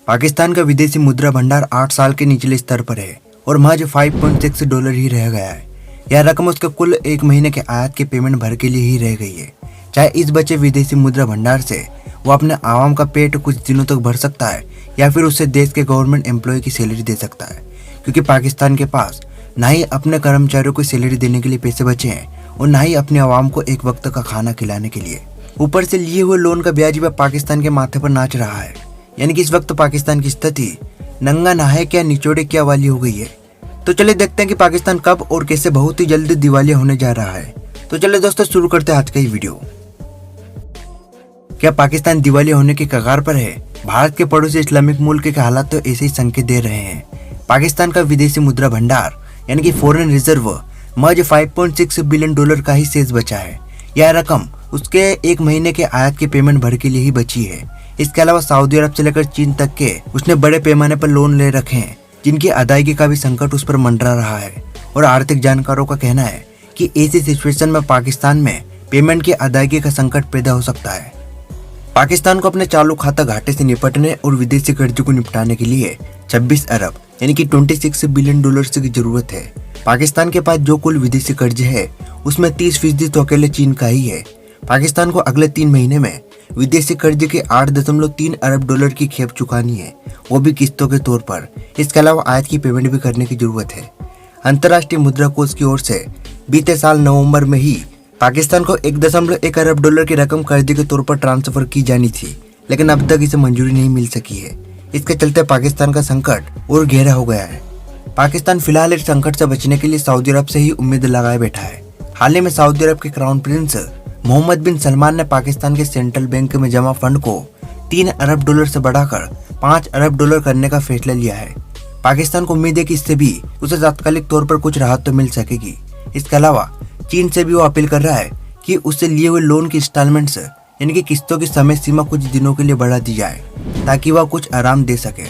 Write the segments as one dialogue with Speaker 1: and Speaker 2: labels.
Speaker 1: पाकिस्तान का विदेशी मुद्रा भंडार 8 साल के निचले स्तर पर है और महज $5.6 ही रह गया है। यह रकम उसके कुल एक महीने के आयात के पेमेंट भर के लिए ही रह गई है। चाहे इस बचे विदेशी मुद्रा भंडार से वो अपने आवाम का पेट कुछ दिनों तक भर सकता है या फिर उससे देश के गवर्नमेंट एम्प्लॉय की सैलरी दे सकता है, क्योंकि पाकिस्तान के पास ना ही अपने कर्मचारियों को सैलरी देने के लिए पैसे बचे हैं और ना ही अपने आवाम को एक वक्त का खाना खिलाने के लिए। ऊपर से लिए हुए लोन का ब्याज भी पाकिस्तान के माथे पर नाच रहा है। यानी कि इस वक्त पाकिस्तान की स्थिति नंगा नहाए क्या निचोड़े क्या वाली हो गई है। तो चलिए देखते हैं कि पाकिस्तान कब और कैसे बहुत ही जल्दी दिवालिया होने जा रहा है। तो चलिए दोस्तों शुरू करते हैं आज का ये वीडियो। क्या पाकिस्तान दिवालिया होने के कगार पर है? भारत के पड़ोसी इस्लामिक मुल्क के हालात तो ऐसे ही संकेत दे रहे हैं। पाकिस्तान का विदेशी मुद्रा भंडार यानी कि फॉरेन रिजर्व महज $5.6 बिलियन का ही शेष बचा है। यह रकम उसके एक महीने के आयात के पेमेंट भर के लिए ही बची है। इसके अलावा सऊदी अरब से लेकर चीन तक के उसने बड़े पैमाने पर लोन ले रखे हैं, जिनकी अदायगी का भी संकट उस पर मंडरा रहा है। और आर्थिक जानकारों का कहना है कि ऐसी सिचुएशन में पाकिस्तान में पेमेंट की अदायगी का संकट पैदा हो सकता है। पाकिस्तान को अपने चालू खाता घाटे से निपटने और विदेशी कर्ज को निपटाने के लिए 26 अरब यानी कि $26 बिलियन की जरूरत है। पाकिस्तान के पास जो कुल विदेशी कर्ज है उसमें 30% तो अकेले चीन का ही है। पाकिस्तान को अगले 3 महीने में विदेशी कर्ज के $8.3 अरब की खेप चुकानी है, वो भी किस्तों के तौर पर। इसके अलावा आयात की पेमेंट भी करने की जरूरत है। अंतर्राष्ट्रीय मुद्रा कोष की ओर से बीते साल नवंबर में ही पाकिस्तान को $1.1 अरब की रकम कर्ज के तौर पर ट्रांसफर की जानी थी, लेकिन अब तक इसे मंजूरी नहीं मिल सकी है। इसके चलते पाकिस्तान का संकट और गहरा हो गया है। पाकिस्तान फिलहाल इस संकट से बचने के लिए सऊदी अरब से ही उम्मीद लगाए बैठा है। हाल ही में सऊदी अरब के क्राउन प्रिंस मोहम्मद बिन सलमान ने पाकिस्तान के सेंट्रल बैंक में जमा फंड को $3 अरब से बढ़ाकर $5 अरब करने का फैसला लिया है। पाकिस्तान को उम्मीद है कि इससे भी उसे तात्कालिक तौर पर कुछ राहत तो मिल सकेगी। इसके अलावा चीन से भी वो अपील कर रहा है कि उससे लिए हुए लोन की इंस्टॉलमेंट्स यानी कि किस्तों की समय सीमा कुछ दिनों के लिए बढ़ा दी जाए, ताकि वह कुछ आराम दे सके।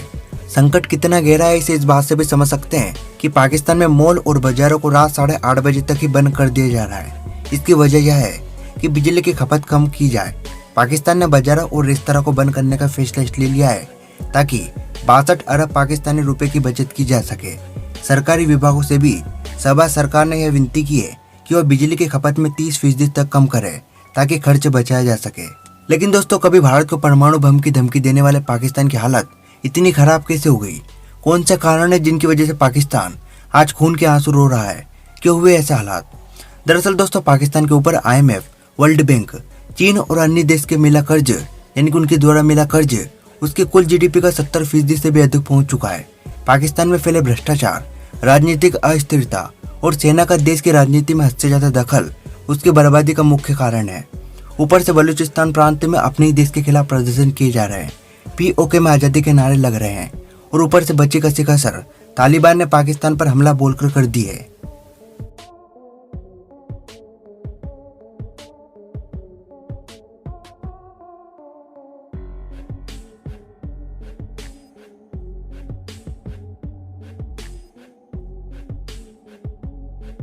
Speaker 1: संकट कितना गहरा है इसे इस बात से भी समझ सकते हैं कि पाकिस्तान में मॉल और बाजारों को रात 8:30 बजे तक ही बंद कर दिया जा रहा है। इसकी वजह यह है कि बिजली की खपत कम की जाए। पाकिस्तान ने बाजारों और रेस्तरां को बंद करने का फैसला इसलिए लिया है ताकि 62 अरब पाकिस्तानी रुपए की बचत की जा सके। सरकारी विभागों से भी सभा सरकार ने यह विनती की है कि वह बिजली की खपत में 30% तक कम करे, ताकि खर्च बचाया जा सके। लेकिन दोस्तों, कभी भारत को परमाणु बम की धमकी देने वाले पाकिस्तान की हालत इतनी खराब कैसे हो गई? कौन सा कारण है जिनकी वजह से पाकिस्तान आज खून के आंसू रो रहा है? क्यों हुए ऐसे हालात? दरअसल दोस्तों, पाकिस्तान के ऊपर IMF, वर्ल्ड बैंक, चीन और अन्य देश के मिला कर्ज यानी कि उनके द्वारा मिला कर्ज उसके कुल GDP का 70% से भी अधिक पहुंच चुका है। पाकिस्तान में फैले भ्रष्टाचार, राजनीतिक अस्थिरता और सेना का देश की राजनीति में हद से ज्यादा दखल उसकी बर्बादी का मुख्य कारण है। ऊपर से बलूचिस्तान प्रांत में अपने ही देश के खिलाफ प्रदर्शन किए जा रहे हैं, POK में आजादी के नारे लग रहे हैं और ऊपर से बची कसी कसर तालिबान ने पाकिस्तान पर हमला बोलकर कर दी है।